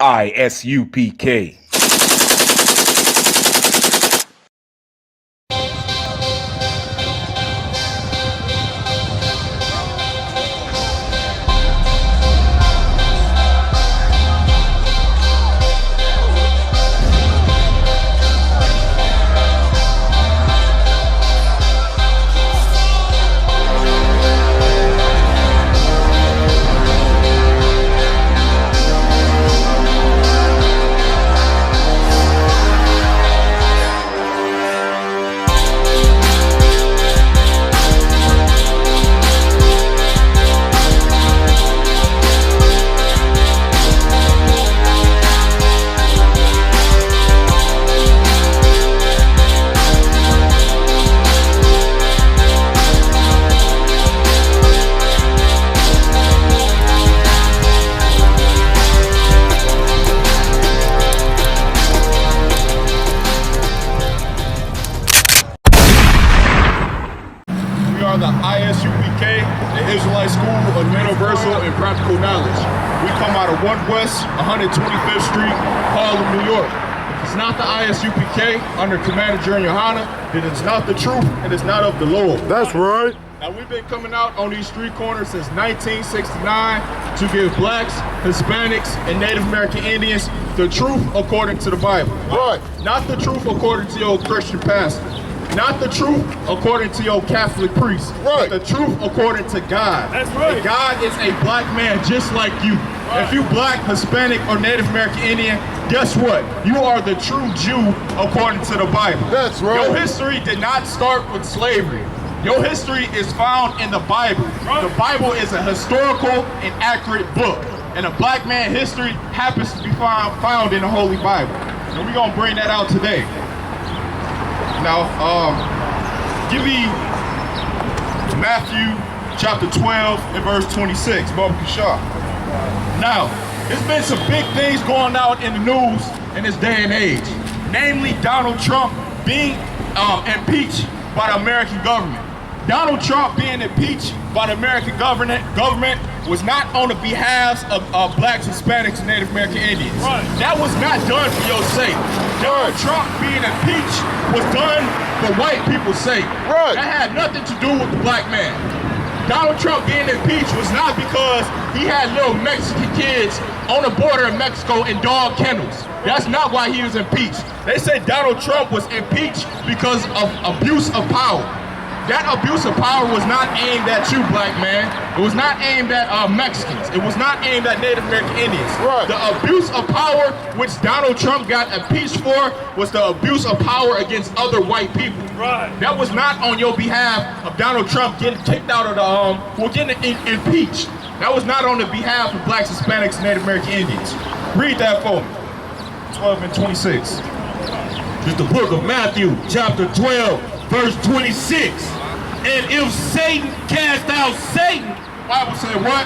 ISUPK. We are the ISUPK, the Israelite School of Universal and Practical Knowledge. We come out of 1 West 125th Street, Harlem, New York. It's not the ISUPK under Commander General Yohana. It is not the truth, and it's not of the Lord. That's right. Now, we've been coming out on these street corners since 1969 to give blacks, Hispanics, and Native American Indians the truth according to the Bible. Right. Not the truth according to your Christian pastor. Not the truth according to your Catholic priest. Right. But the truth according to God. That's right. And God is a black man just like you. Right. If you black, Hispanic, or Native American Indian, guess what? You are the true Jew according to the Bible. That's right. Your history did not start with slavery. Your history is found in the Bible. Right. The Bible is a historical and accurate book. And a black man's history happens to be found in the Holy Bible. And we're going to bring that out today. Now, give me Matthew chapter 12 and verse 26, Baba Kashar. Now, there's been some big things going out in the news in this day and age. Namely, Donald Trump being impeached by the American government. Donald Trump being impeached by the American government was not on the behalf of blacks, Hispanics, and Native American Indians. Right. That was not done for your sake. Donald Trump being impeached was done for white people's sake. Right. That had nothing to do with the black man. Donald Trump being impeached was not because he had little Mexican kids on the border of Mexico in dog kennels. That's not why he was impeached. They say Donald Trump was impeached because of abuse of power. That abuse of power was not aimed at you, black man. It was not aimed at Mexicans. It was not aimed at Native American Indians. Right. The abuse of power which Donald Trump got impeached for was the abuse of power against other white people. Right. That was not on your behalf of Donald Trump getting kicked out of the, getting impeached. That was not on the behalf of blacks, Hispanics, and Native American Indians. Read that for me. 12 and 26. It's the book of Matthew, chapter 12, verse 26. And if Satan cast out Satan, The Bible said what?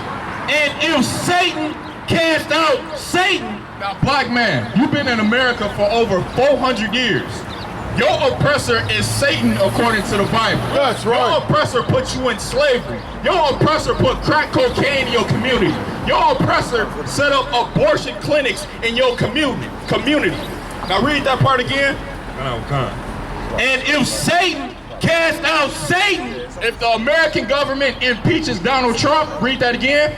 and if Satan cast out Satan, Now, black man, you've been in America for over 400 years. Your oppressor is Satan according to the Bible. That's right. Your oppressor put you in slavery. Your oppressor put crack cocaine in your community. Your oppressor set up abortion clinics in your community. Now read that part again. and if Satan cast out Satan, If the American government impeaches Donald Trump, read that again.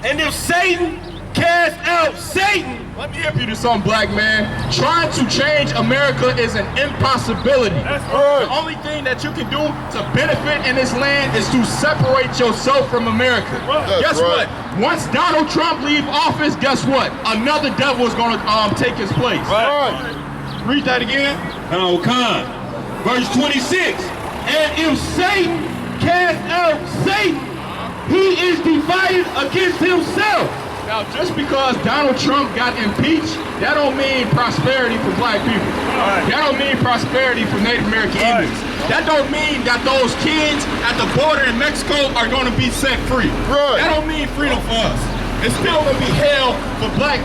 and if Satan cast out Satan, Let me help you to something, black man. Trying to change America is an impossibility. That's right. The only thing that you can do to benefit in this land is to separate yourself from America. That's Guess right. what? Once Donald Trump leave office, guess what? Another devil is going to take his place. Right. Read that again. verse 26. And if Satan cast out Satan, he is divided against himself. Now, just because Donald Trump got impeached, that don't mean prosperity for black people. Right. That don't mean prosperity for Native American Indians. That don't mean that those kids at the border in Mexico are going to be set free. Right. That don't mean freedom for us. It's still going to be hell for black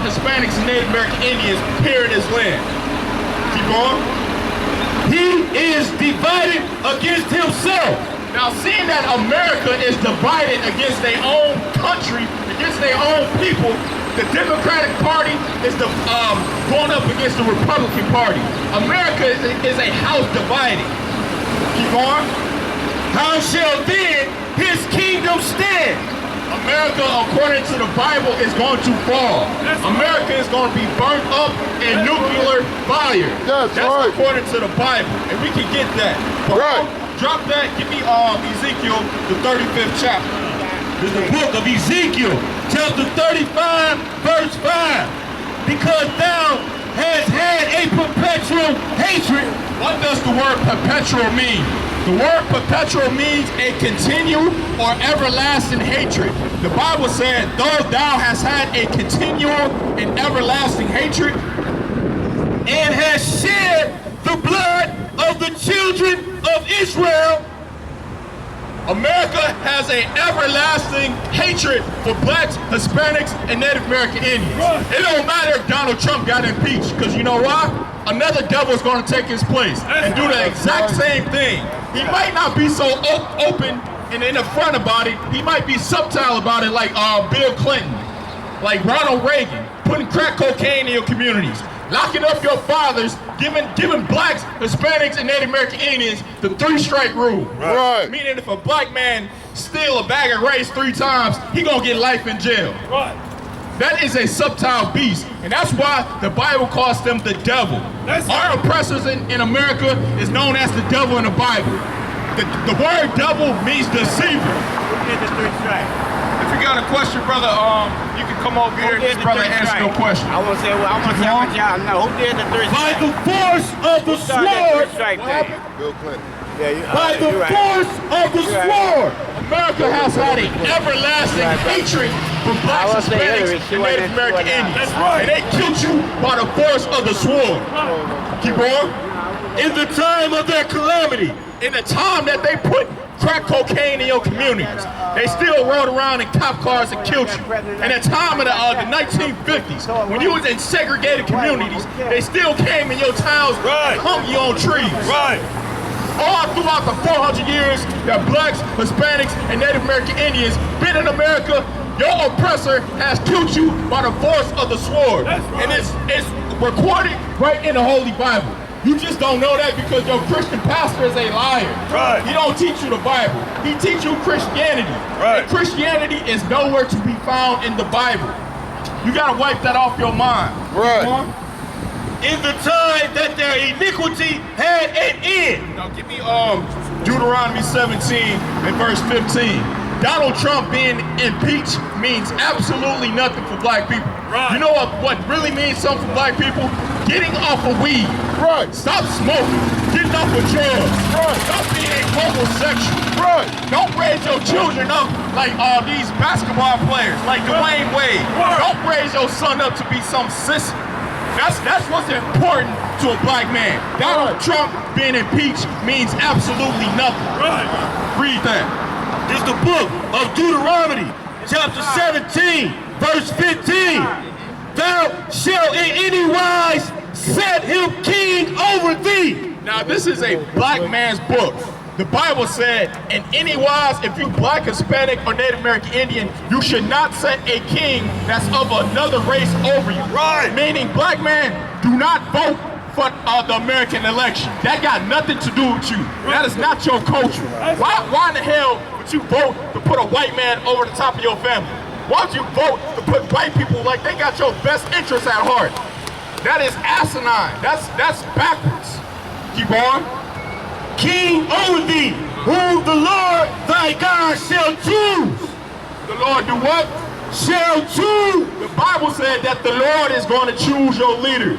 Hispanics and Native American Indians here in this land. Keep going. He is divided against himself. Now, seeing that America is divided against their own country, against their own people, The Democratic Party is going up against the Republican Party. America is a house divided. Keep on. How shall then his kingdom stand? America, according to the Bible, is going to fall. America is going to be burnt up in nuclear fire. That's right. According to the Bible, and we can get that. But right. Drop that. Give me Ezekiel, the 35th chapter. This is the book of Ezekiel, chapter 35, verse 5. Because thou hast had a perpetual hatred. What does the word perpetual mean? The word perpetual means a continual or everlasting hatred. The Bible said, though thou hast had a continual and everlasting hatred, and hast shed the blood of the children of Israel. America has an everlasting hatred for blacks, Hispanics, and Native American Indians. It don't matter if Donald Trump got impeached, because you know why? Another devil is going to take his place and do the exact same thing. He might not be so open and in the front about it. He might be subtle about it, like Bill Clinton, like Ronald Reagan, putting crack cocaine in your communities, locking up your fathers, giving blacks, Hispanics, and Native American Indians the 3-strike rule. Right. Meaning if a black man steal a bag of rice 3 times, he gonna get life in jail. Right. That is a subtle beast, and that's why the Bible calls them the devil. Our oppressors in America is known as the devil in the Bible. The word devil means deceiver. Who did the 3 strikes? If you got a question, brother, you can come over here and this brother answer no question. I want to say, I want y'all know who did the 3 strikes. By the force of the sword. Bill Clinton. By the force of the sword. America has had an everlasting hatred for blacks, Hispanics, and Native American Indians. That's right. And they killed you by the force of the sword. Keep on. In the time of their calamity. In the time that they put crack cocaine in your communities, they still rode around in cop cars and killed you. In the time of the 1950s, when you was in segregated communities, they still came in your towns and hung you on trees. Right. All throughout the 400 years that blacks, Hispanics, and Native American Indians been in America, your oppressor has killed you by the force of the sword. And it's recorded right in the Holy Bible. You just don't know that because your Christian pastor is a liar. Right. He don't teach you the Bible. He teach you Christianity. Right. And Christianity is nowhere to be found in the Bible. You gotta wipe that off your mind. Right. In the time that their iniquity had an end. Now give me Deuteronomy 17 and verse 15. Donald Trump being impeached means absolutely nothing for black people. Right. You know what really means something for black people? Getting off of weed. Right. Stop smoking. Getting off of drugs. Right. Stop being a homosexual. Right. Don't raise your children up like these basketball players, like Dwayne Wade. Right. Don't raise your son up to be some sissy. That's what's important to a black man. Donald Trump being impeached means absolutely nothing. Right. Read that. This is the book of Deuteronomy, chapter 17, verse 15. Thou shalt in any wise set him king over thee. Now this is a black man's book. The Bible said, in any wise, if you black, Hispanic, or Native American Indian, you should not set a king that's of another race over you. Right. Meaning, black man, do not vote for the American election. That got nothing to do with you. That is not your culture. Why in the hell would you vote to put a white man over the top of your family? Why would you vote to put white people like they got your best interests at heart? That is asinine. That's backwards. Keep on. King over thee, whom the Lord thy God shall choose. The Lord do what? Shall choose. The Bible said that the Lord is going to choose your leaders.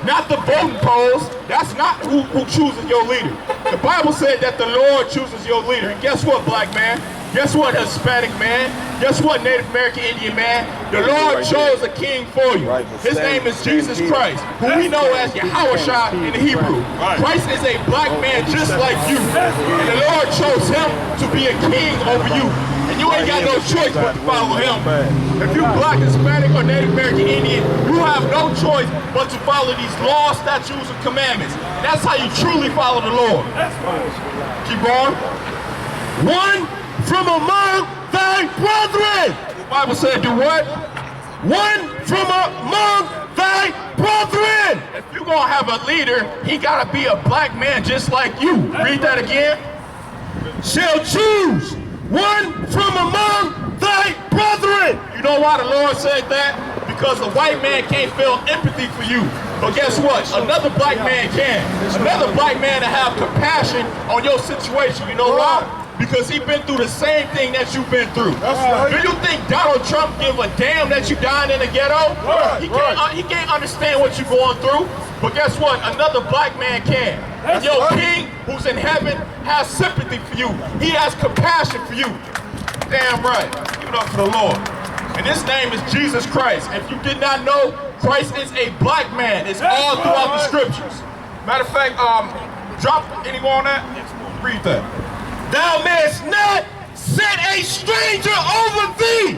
Not the voting polls. That's not who chooses your leader. The Bible said that the Lord chooses your leader. And guess what, black man? Guess what, Hispanic man? Guess what, Native American Indian man? The Lord chose a king for you. His name is Jesus Christ, who we know as Yahushua in the Hebrew. Christ is a black man just like you. And the Lord chose him to be a king over you. And you ain't got no choice but to follow him. If you black, Hispanic, or Native American Indian, you have no choice but to follow these laws, statutes, and commandments. That's how you truly follow the Lord. Keep going. One from among thy brethren. The Bible said do what? one from among thy brethren. If you're gonna have a leader, he gotta be a black man just like you. Read that again. Shall choose one from among thy brethren. You know why the Lord said that? Because the white man can't feel empathy for you. But guess what? Another black man can. Another black man to have compassion on your situation. You know why? Because he's been through the same thing that you've been through. Do you think Donald Trump give a damn that you dying in the ghetto? He can't understand what you're going through. But guess what? Another black man can. And your king who's in heaven has sympathy for you. He has compassion for you. Damn right. Give it up for the Lord. And his name is Jesus Christ. If you did not know, Christ is a black man. It's all throughout the scriptures. Matter of fact, drop any more on that? Read that. Thou mayest not set a stranger over thee,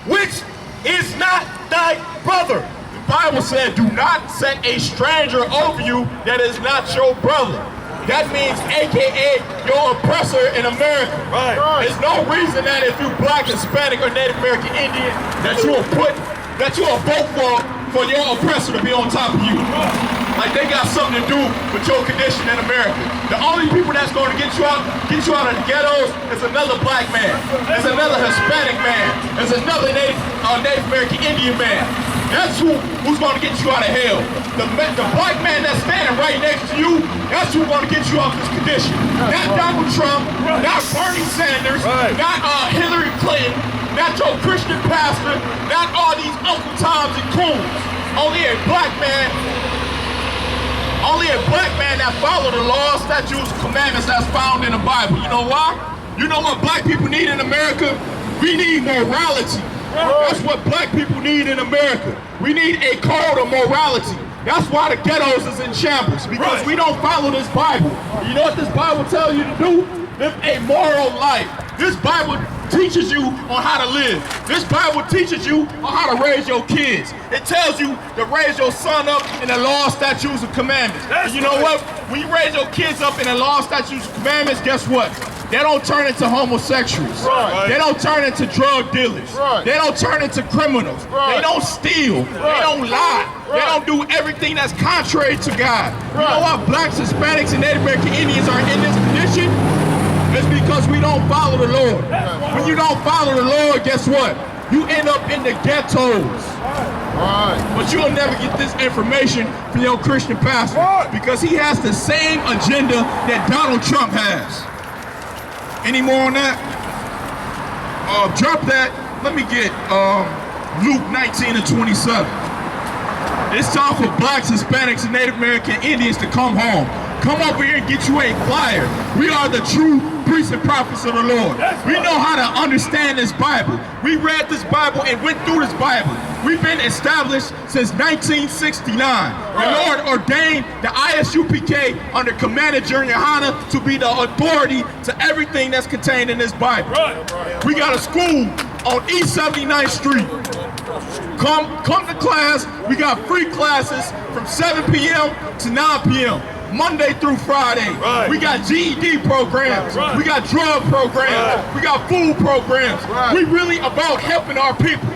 which is not thy brother. The Bible said, do not set a stranger over you that is not your brother. That means AKA your oppressor in America. Right. There's no reason that if you black, Hispanic, or Native American Indian, that you will vote for your oppressor to be on top of you. Like they got something to do with your condition in America. The only people that's going to get you out of the ghettos is another black man. There's another Hispanic man. There's another Native American Indian man. That's who's going to get you out of hell. The black man that's standing right next to you, that's who's going to get you out of this condition. Not Donald Trump, not Bernie Sanders, not Hillary Clinton, not your Christian pastor, not all these Uncle Toms and coons. Only a black man that follow the laws, statutes, commandments that's found in the Bible. You know why? You know what black people need in America? We need morality. That's what black people need in America. We need a code of morality. That's why the ghettos is in shambles, because we don't follow this Bible. You know what this Bible tells you to do? Live a moral life. This Bible teaches you on how to live. This Bible teaches you on how to raise your kids. It tells you to raise your son up in the law, statutes, and commandments. And you know what? When you raise your kids up in the law, statutes, and commandments, guess what? They don't turn into homosexuals. They don't turn into drug dealers. They don't turn into criminals. They don't steal. They don't lie. They don't do everything that's contrary to God. You know why blacks, Hispanics, and Native American Indians are in this condition? It's because we don't follow the Lord. When you don't follow the Lord, guess what? You end up in the ghettos. But you'll never get this information from your Christian pastor because he has the same agenda that Donald Trump has. Any more on that? Drop that. Let me get Luke 19 and 27. It's time for blacks, Hispanics, and Native American Indians to come home. Come over here and get you a flyer. We are the true priests and prophets of the Lord. We know how to understand this Bible. We read this Bible and went through this Bible. We've been established since 1969. The Lord ordained the ISUPK under Commander Junior Hanna to be the authority to everything that's contained in this Bible. We got a school on East 79th Street. Come to class. We got free classes from 7 p.m. to 9 p.m. Monday through Friday. We got GED programs. We got drug programs. We got food programs. We really about helping our people.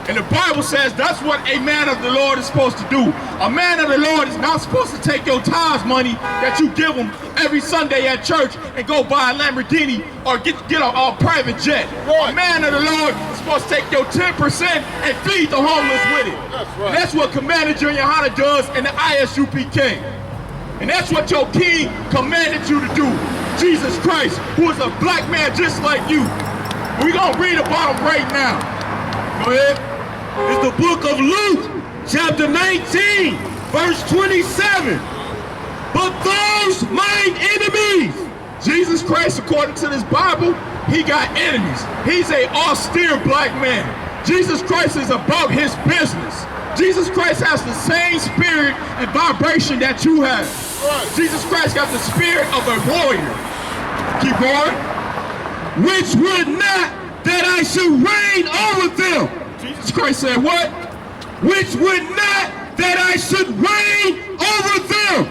And the Bible says that's what a man of the Lord is supposed to do. A man of the Lord is not supposed to take your tithes money that you give him every Sunday at church and go buy a Lamborghini or get a private jet. A man of the Lord is supposed to take your 10% and feed the homeless with it. That's what Commander Junior Hanna does in the ISUPK. And that's what your king commanded you to do. Jesus Christ, who is a black man just like you. We're going to read about him right now. Go ahead. It's the book of Luke, chapter 19, verse 27. But those mine enemies. Jesus Christ, according to this Bible, he got enemies. He's an austere black man. Jesus Christ is about his business. Jesus Christ has the same spirit and vibration that you have. Jesus Christ got the spirit of a warrior. Keep going. Which would not that I should reign over them. Jesus Christ said what? Which would not that I should reign over them.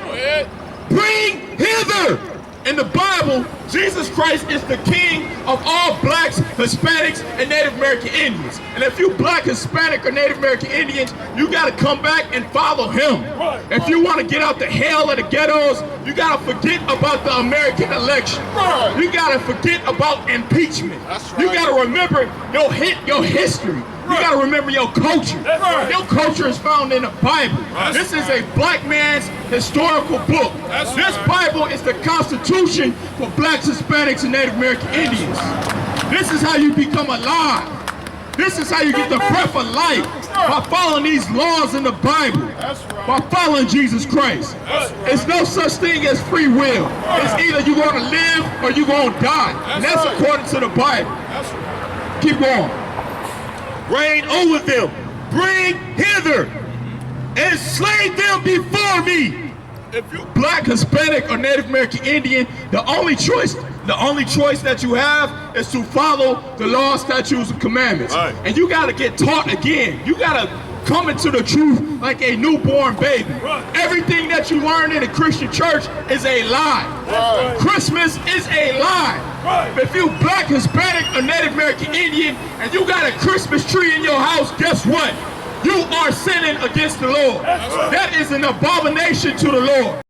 Bring hither In the Bible, Jesus Christ is the king of all blacks, Hispanics, and Native American Indians. And if you black, Hispanic, or Native American Indians, you gotta come back and follow him. If you wanna get out the hell of the ghettos, you gotta forget about the American election. You gotta forget about impeachment. You gotta remember your history. You gotta remember your culture. Your culture is found in the Bible. This is a black man's historical book. This Bible is the Constitution for blacks, Hispanics, and Native American Indians. This is how you become alive. This is how you get the breath of life, by following these laws in the Bible, by following Jesus Christ. There's no such thing as free will. It's either you're going to live or you're going to die. And that's according to the Bible. Keep going. Reign over them, bring hither, and slay them before me. If you black, Hispanic, or Native American Indian, the only choice that you have is to follow the laws, statutes, and commandments. And you gotta get taught again. You gotta come into the truth like a newborn baby. Everything that you learn in a Christian church is a lie. Christmas is a lie. If you black, Hispanic, or Native American Indian, and you got a Christmas tree in your house, guess what? You are sinning against the Lord. That is an abomination to the Lord.